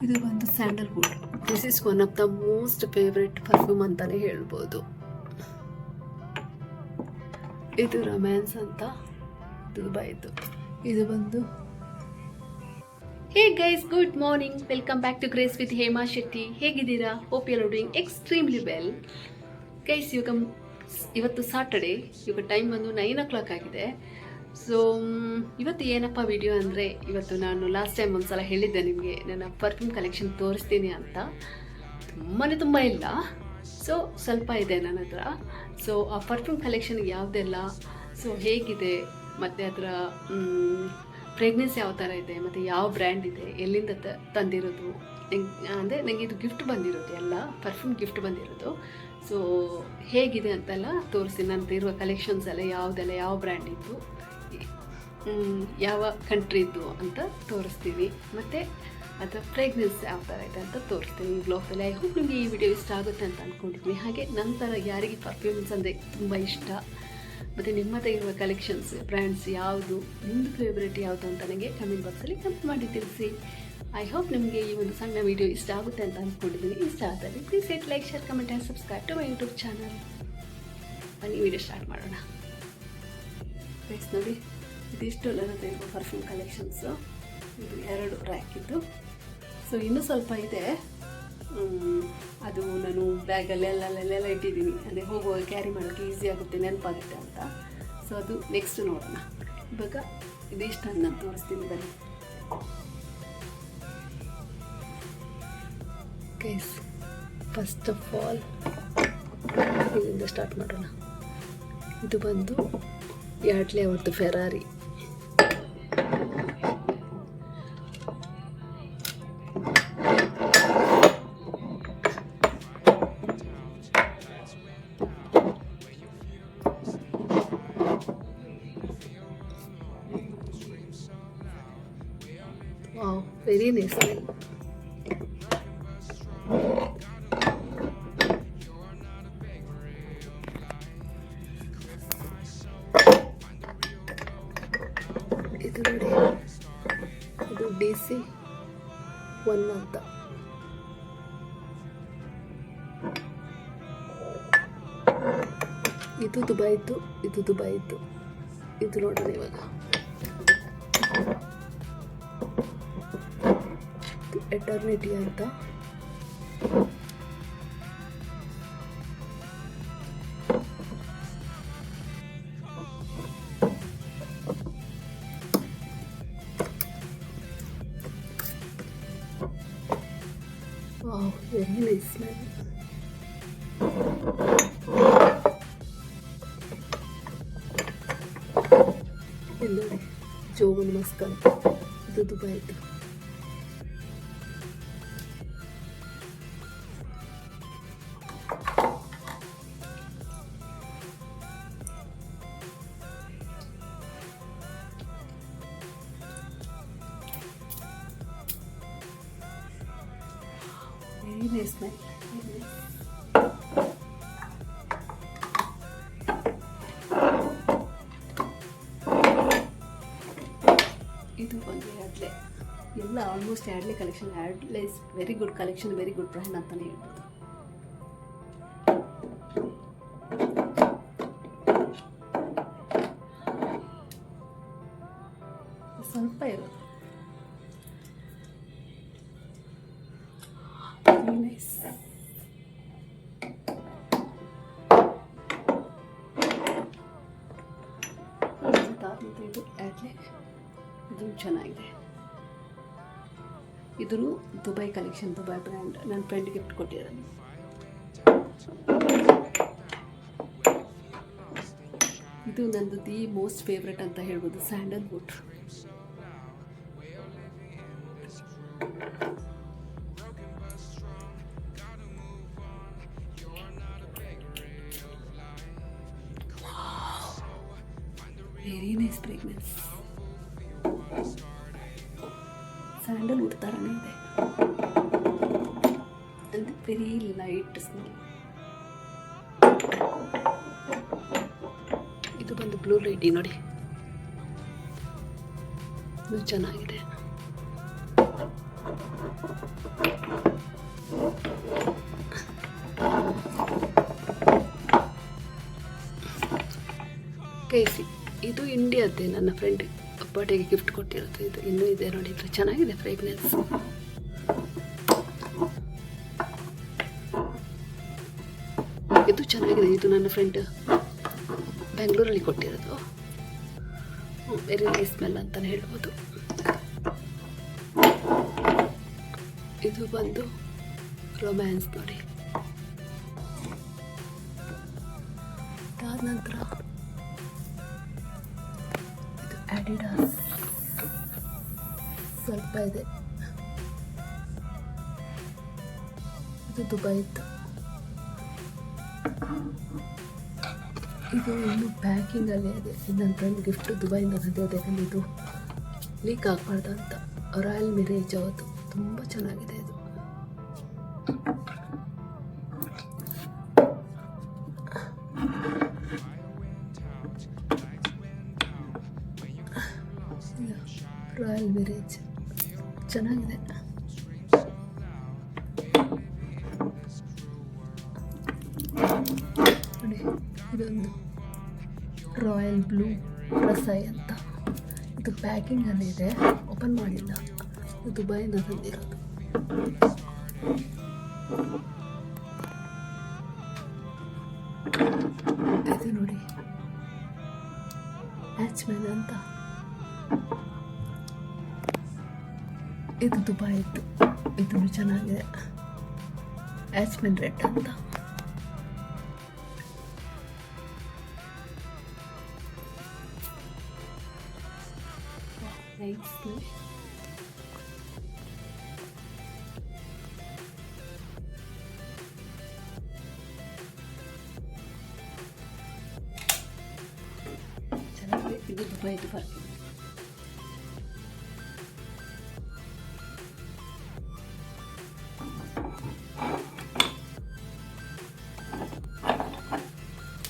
ಇದು ಒಂದು sandalwood. This is one of the most favourite perfume ಅಂತಾನೆ ಹೇಳ್ಬೋದು. ಇದು ರೊಮ್ಯಾನ್ಸ್ ಅಂತ ದುಬೈದು. ಇದು ಬಂದು hey guys, good morning, welcome back to grace with Hema Shetty. ಹೇಗಿದ್ದೀರಾ? Hope you are doing extremely well. Guys, ಇವತ್ತು ಸಾಟರ್ಡೇ, ಇವಾಗ ಟೈಮ್ ಬಂದು 9 o'clock ಆಗಿದೆ. ಸೊ ಇವತ್ತು ಏನಪ್ಪ ವಿಡಿಯೋ ಅಂದರೆ, ಇವತ್ತು ನಾನು ಲಾಸ್ಟ್ ಟೈಮ್ ಒಂದ್ಸಲ ಹೇಳಿದ್ದೆ ನಿಮಗೆ ನನ್ನ ಪರ್ಫ್ಯೂಮ್ ಕಲೆಕ್ಷನ್ ತೋರಿಸ್ತೀನಿ ಅಂತ. ತುಂಬ ಇಲ್ಲ, ಸೊ ಸ್ವಲ್ಪ ಇದೆ ನನ್ನ ಹತ್ರ. ಸೊ ಆ ಪರ್ಫ್ಯೂಮ್ ಕಲೆಕ್ಷನ್ ಯಾವುದೆಲ್ಲ, ಸೊ ಹೇಗಿದೆ, ಮತ್ತು ಅದರ ಫ್ರೇಗ್ನೆನ್ಸ್ ಯಾವ ಥರ ಇದೆ, ಮತ್ತು ಯಾವ ಬ್ರ್ಯಾಂಡ್ ಇದೆ, ಎಲ್ಲಿಂದ ತಂದಿರೋದು, ಅಂದರೆ ನನಗೆ ಇದು ಗಿಫ್ಟ್ ಬಂದಿರೋದು, ಎಲ್ಲ ಪರ್ಫ್ಯೂಮ್ ಗಿಫ್ಟ್ ಬಂದಿರೋದು. ಸೊ ಹೇಗಿದೆ ಅಂತೆಲ್ಲ ತೋರಿಸ್ತೀನಿ. ನನ್ನ ಇರುವ ಕಲೆಕ್ಷನ್ಸ್ ಎಲ್ಲ ಯಾವುದೆಲ್ಲ ಯಾವ ಬ್ರ್ಯಾಂಡ್ ಇತ್ತು, ಯಾವ ಕಂಟ್ರಿದ್ದು ಅಂತ ತೋರಿಸ್ತೀನಿ, ಮತ್ತು ಅದರ ಫ್ರೇಗ್ನೆನ್ಸ್ ಯಾವ ಥರ ಇದೆ ಅಂತ ತೋರಿಸ್ತೀನಿ ಬ್ಲಾಗಲ್ಲಿ. ಐ ಹೋಪ್ ನಿಮಗೆ ಈ ವಿಡಿಯೋ ಇಷ್ಟ ಆಗುತ್ತೆ ಅಂತ ಅಂದ್ಕೊಂಡಿದ್ದೀನಿ. ಹಾಗೆ ನಂತರ ಯಾರಿಗೆ ಪರ್ಫ್ಯೂಮ್ಸ್ ಅಂದರೆ ತುಂಬ ಇಷ್ಟ, ಮತ್ತು ನಿಮ್ಮ ಹತ್ರ ಇರುವ ಕಲೆಕ್ಷನ್ಸ್ ಬ್ರ್ಯಾಂಡ್ಸ್ ಯಾವುದು, ನಿಮ್ಮದು ಫೇವ್ರೇಟ್ ಯಾವುದು ಅಂತ ನನಗೆ ಕಮೆಂಟ್ ಬಾಕ್ಸಲ್ಲಿ ಕಮೆಂಟ್ ಮಾಡಿ ತಿಳಿಸಿ. ಐ ಹೋಪ್ ನಿಮಗೆ ಈ ಒಂದು ಸಣ್ಣ ವಿಡಿಯೋ ಇಷ್ಟ ಆಗುತ್ತೆ ಅಂತ ಅಂದ್ಕೊಂಡಿದ್ದೀನಿ. ಇಷ್ಟ ಆದರೆ please hit like, share, comment and subscribe to my YouTube channel. ಬನ್ನಿ ವಿಡಿಯೋ ಸ್ಟಾರ್ಟ್ ಮಾಡೋಣ. ಗೈಸ್ ನೋಡಿ, ಇದಿಷ್ಟು ನನ್ನ ಹತ್ರ ಇರುವ ಪರ್ಫ್ಯೂಮ್ ಕಲೆಕ್ಷನ್ಸು. ಇದು 2 ರ್ಯಾಕ್ ಇದ್ದು. ಸೊ ಇನ್ನೂ ಸ್ವಲ್ಪ ಇದೆ, ಅದು ನಾನು ಬ್ಯಾಗಲ್ಲೆಲ್ಲ ಇಟ್ಟಿದ್ದೀನಿ, ಅಂದರೆ ಹೋಗುವಾಗ ಕ್ಯಾರಿ ಮಾಡೋಕ್ಕೆ ಈಸಿ ಆಗುತ್ತೆ, ನೆನಪಾಗುತ್ತೆ ಅಂತ. ಸೊ ಅದು ನೆಕ್ಸ್ಟ್ ನೋಡೋಣ. ಇವಾಗ ಇದಿಷ್ಟನ್ನು ನಾನು ತೋರಿಸ್ತೀನಿ ಬನ್ನಿ. ಗೈಸ್, ಫಸ್ಟ್ ಆಫ್ ಆಲ್ ಇಲ್ಲಿಂದ ಸ್ಟಾರ್ಟ್ ಮಾಡೋಣ. ಇದು ಬಂದು ಯಾಡ್ಲೆ ಅವ್ರದ್ದು Ferrari. Wow, very nice smell. ಇದು ನೋಡಿ, ಇದು DC-1 ಅಂತ. ಇದು ದುಬೈದ್ದು, ಇದು ದುಬೈದ್ದು. ಇದು ನೋಡೋಣ ಇವಾಗ. ಎಟರ್ನಿಟಿ ಅಂತ. Wow, very nice smell. ಇಲ್ಲಿ ನೋಡಿ, ಜೋವನ್ ಮಸ್ಕ್ ಅಂತ. ಇದು ದುಬೈದು. Very nice smell. Very nice. ಇದು ಒಂದು ಯಾಡ್ಲೆ. ಎಲ್ಲ almost Yardley collection. Yardley is very good collection, very good brand ಅಂತಲೇ ಹೇಳ್ಬೋದು. ಸ್ವಲ್ಪ ಇರೋದು. ನೈಸ್. ಇದು ಯಾಡ್ಲೆ, ಇದು ಚೆನ್ನಾಗಿದೆ. ಇದು ದುಬೈ ಕಲೆಕ್ಷನ್, ದುಬೈ ಬ್ರ್ಯಾಂಡ್. ನನ್ನ ಫ್ರೆಂಡ್ ಗಿಫ್ಟ್ ಕೊಟ್ಟಿರೋದು. ಇದು ನಂದು ದಿ ಮೋಸ್ಟ್ ಫೇವ್ರೆಟ್ ಅಂತ ಹೇಳ್ಬೋದು, sandalwood. Very nice fragrance. Sandalwood ಥರನೇ ಇದೆ, ಅಂದರೆ ವೆರಿ ಲೈಟ್ ಸ್ಮೆಲ್. ಇದು ಬಂದು ಬ್ಲೂ ಲೈಟಿ ನೋಡಿ, ಇದು ಚೆನ್ನಾಗಿದೆ. ಕೇಸಿ ಇದು ಇಂಡಿಯಾದ್ದೇ, ನನ್ನ ಫ್ರೆಂಡ್ ಬರ್ಡೇಗೆ ಗಿಫ್ಟ್ ಕೊಟ್ಟಿರೋದು. ಇದು ಇನ್ನೂ ಇದೆ ನೋಡಿ, ಇದು ಚೆನ್ನಾಗಿದೆ ಫ್ರೇಗ್ನೆನ್ಸ್. ಇದು ಚೆನ್ನಾಗಿದೆ. ಇದು ನನ್ನ ಫ್ರೆಂಡ್ ಬೆಂಗಳೂರಲ್ಲಿ ಕೊಟ್ಟಿರೋದು. ವೆರಿ ನೈಸ್ ಸ್ಮೆಲ್ ಅಂತಲೇ ಹೇಳ್ಬೋದು. ಇದು ಬಂದು ರೊಮ್ಯಾನ್ಸ್ ನೋಡಿ. ಅದಾದ ನಂತರ ಇದು ಅಡಿಡಾಸ್ ಸ್ವಲ್ಪ ಇದೆ. ಇದು ದುಬೈದ್ದು. ಇದು ಇನ್ನು ಪ್ಯಾಕಿಂಗಲ್ಲೇ ಇದೆ. ನನ್ನ ಫ್ರೆಂಡ್ ಗಿಫ್ಟ್ ದುಬೈಯಿಂದ ಬಂದಿದೆ. ಯಾಕಂದರೆ ಇದು ಲೀಕ್ ಆಗಬಾರ್ದು ಅಂತ. ರಾಯಲ್ ಮಿರೇಜ್ ಅವತ್ತು ತುಂಬ ಚೆನ್ನಾಗಿದೆ ಇದು. ರಾಯಲ್ ಮಿರೇಜ್ ಚೆನ್ನಾಗಿದೆ. ನೋಡಿ, ಇದೊಂದು ರಾಯಲ್ ಬ್ಲೂ ರಸಾಯಿ ಅಂತ. ಇದು ಪ್ಯಾಕಿಂಗಲ್ಲಿ ಇದೆ, ಓಪನ್ ಮಾಡಿಲ್ಲ. ಇದು ದುಬೈಯಿಂದ ತಂದಿರೋದು. ಇದು ನೋಡಿ ಹ್ಯಾಚ್ಮ್ಯಾನ್ ಅಂತ. ಇದು ದುಬೈದ್ದು. ಇದು ಚೆನ್ನಾಗಿದೆ, ಹ್ಯಾಚ್ಮ್ಯಾನ್ ರೆಡ್ ಅಂತ. ನೈಸ್. ಚೆನ್ನಾಗಿದೆ. ಇದು ದುಬೈದು ಪರ್ಫ್ಯೂಮ್.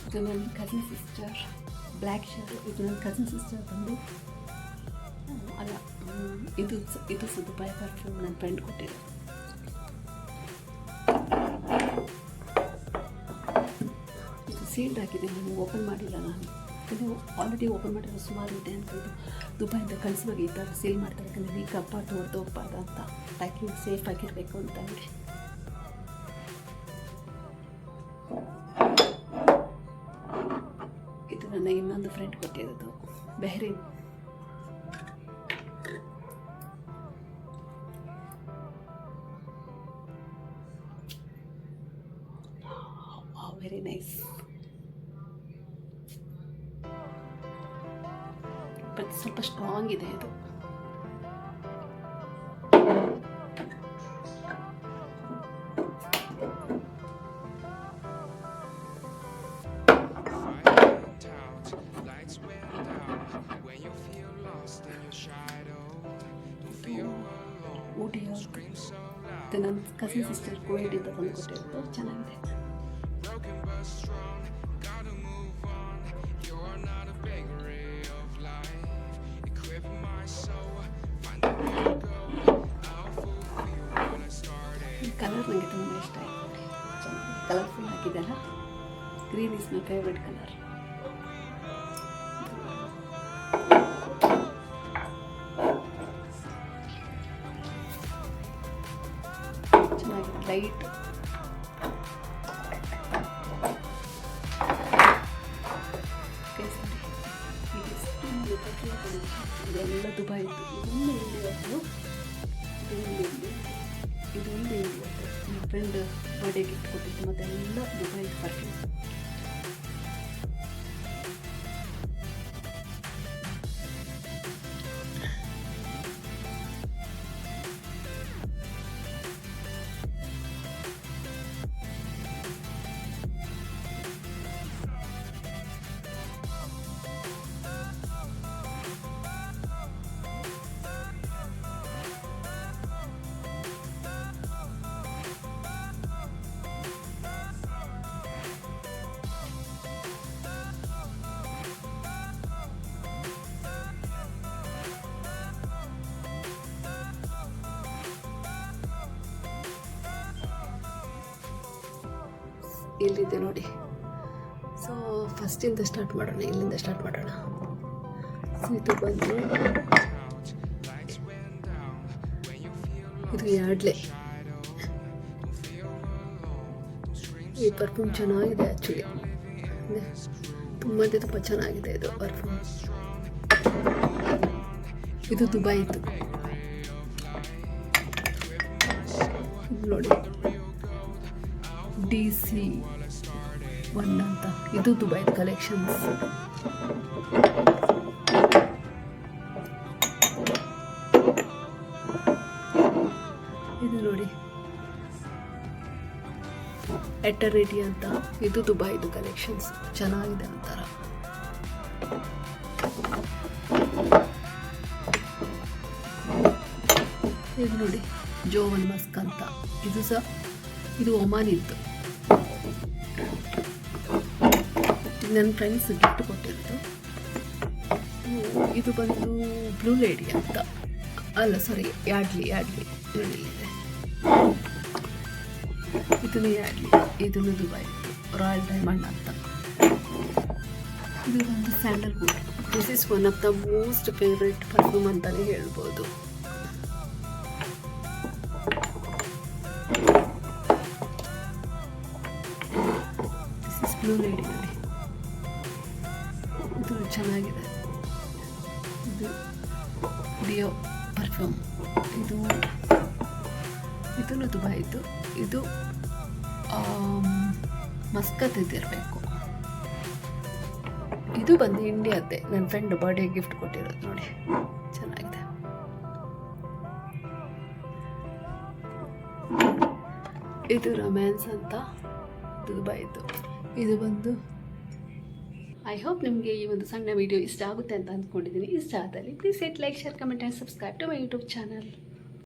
ಇದು ನನ್ನ ಕಸಿನ್ ಸಿಸ್ಟರ್ ಬ್ಲ್ಯಾಕ್ ಶರ್ಟ್. ಇದು ನನ್ನ ಕಸಿನ್ ಸಿಸ್ಟರ್ ಬಂದು ಅಲ್ಲ, ಇದು ಸಹ ದುಬೈ ಪರ್ಫ್ಯೂಮ್ ನನ್ನ ಫ್ರೆಂಡ್ ಕೊಟ್ಟಿರೋದು. ಇದು ಸೀಲ್ಡ್ ಆಗಿದೆ, ನಾನು ಓಪನ್ ಮಾಡಿಲ್ಲ. ನಾನು ಇದು ಆಲ್ರೆಡಿ ಓಪನ್ ಮಾಡಿರೋ ಸುಮಾರು ಇದೆ ಅಂತ. ಇದು ದುಬೈಯಿಂದ ಕಳಿಸುವಾಗ ಈ ಥರ ಸೇಲ್ ಮಾಡ್ತಾರೆ, ಯಾಕಂದರೆ ವೀಕ್ ಅಪ್ಪಾರ್ಟ್ ಹೊಡೆದೋಗ್ಬಾರ್ದು ಅಂತ. ಪ್ಯಾಕಿಂಗ್ ಸೇಫ್ ಆಗಿರಬೇಕು ಅಂತ ಹೇಳಿ. ಇದು ನನ್ನ ಇನ್ನೊಂದು ಫ್ರೆಂಡ್ ಕೊಟ್ಟಿರೋದು, ಬೆಹ್ರೀನ್. Very nice. ಬಟ್ ಸ್ವಲ್ಪ ಸ್ಟ್ರಾಂಗ್ ಇದೆ ಇದು. ಊಟಿ ಅವ್ರದ್ದು. ಇದು ನನ್ನ ಕಸಿನ್ ಸಿಸ್ಟರ್ ಕುವೈಟಿಂದ ತಂದು ಕೊಟ್ಟಿರೋದು. ಚೆನ್ನಾಗಿದೆ. ಕಲರ್ ನನಗೆ ತುಂಬ ಇಷ್ಟ ಆಯಿತು. ಚೆನ್ನಾಗಿದೆ, ಕಲರ್ಫುಲ್ ಹಾಕಿದೆಲ್ಲ. Green is my favourite colour. ಚೆನ್ನಾಗಿದೆ, ಲೈಟ್. ಇದೆಲ್ಲ ದುಬೈದು. ಇದೊಂದು ಇಂಡಿಯಾದ್ದು, ಇದೊಂದು ಇಂಡಿಯಾದ್ದು. ನನ್ನ ಫ್ರೆಂಡ್ ಬರ್ಡೇ ಗಿಫ್ಟ್ ಕೊಟ್ಟಿದ್ದು. ಮತ್ತೆಲ್ಲ ದುಬೈ ಪರ್ಫ್ಯೂಮ್. ಇಲ್ಲಿದೆ ನೋಡಿ, ಸೊ ಫಸ್ಟಿಂದ ಸ್ಟಾರ್ಟ್ ಮಾಡೋಣ, ಇಲ್ಲಿಂದ ಸ್ಟಾರ್ಟ್ ಮಾಡೋಣ. ಸೊ ಇದು ಬಂದು ಇದು ಯಾಡ್ಲೆ. ಈ ಪರ್ಫ್ಯೂಮ್ ಚೆನ್ನಾಗಿದೆ ಆ್ಯಕ್ಚುಲಿ, ತುಂಬ ಚೆನ್ನಾಗಿದೆ ಇದು ಪರ್ಫ್ಯೂಮ್. ಇದು ದುಬೈದು ನೋಡಿ, DC1 ಅಂತ. ಇದು ದುಬೈ ಕಲೆಕ್ಷನ್ಸ್. ಇದು ನೋಡಿ ಎಟರಿಟಿ ಅಂತ, ಇದು ದುಬೈದು ಕಲೆಕ್ಷನ್ಸ್. ಚೆನ್ನಾಗಿದೆ ಒಂಥರ. ಇದು ನೋಡಿ ಜೋವನ್ ಮಸ್ಕ್ ಅಂತ, ಇದು ಸಹ ಇದು ಒಮಾನ್ ಇತ್ತು. ನನ್ನ ಫ್ರೆಂಡ್ಸ್ ಗಿಫ್ಟ್ ಕೊಟ್ಟಿರೋದು. ಇದು ಬಂದು ಬ್ಲೂ ಲೇಡಿ ಅಂತ, ಅಲ್ಲ ಸಾರಿ ಯಾಡ್ಲಿ ಇದೆ. ಇದನ್ನು ಯಾಡ್ಲಿ, ಇದನ್ನು ದುಬೈ ರಾಯಲ್ ಡೈಮಂಡ್ ಅಂತ. ಇದು ಒಂದು sandalwood. This is one of the most favourite perfume ಅಂತಲೇ ಹೇಳ್ಬೋದು. ದಿಸ್ ಇಸ್ ಬ್ಲೂ ಲೇಡಿ ನೋಡಿ, ಇದು ಚೆನ್ನಾಗಿದೆ. ಇದು ಡಿಯೋ ಪರ್ಫ್ಯೂಮ್. ಇದನ್ನು ದುಬೈದು. ಇದು ಮಸ್ಕತ್ ಇದ್ದಿರಬೇಕು. ಇದು ಬಂದು ಇಂಡಿಯಾದ್ದೇ, ನನ್ನ ಫ್ರೆಂಡ್ ಬರ್ಡೇ ಗಿಫ್ಟ್ ಕೊಟ್ಟಿರೋದು ನೋಡಿ, ಚೆನ್ನಾಗಿದೆ. ಇದು ರೊಮ್ಯಾನ್ಸ್ ಅಂತ, ದುಬೈದು. ಇದು ಬಂದು ಐ ಹೋಪ್ ನಿಮಗೆ ಈ ಒಂದು ಸಣ್ಣ ವಿಡಿಯೋ ಇಷ್ಟ ಆಗುತ್ತೆ ಅಂತ ಅಂದ್ಕೊಂಡಿದ್ದೀನಿ. ಇಷ್ಟ ಆದಲ್ಲಿ please hit like, share, comment and subscribe to my YouTube channel.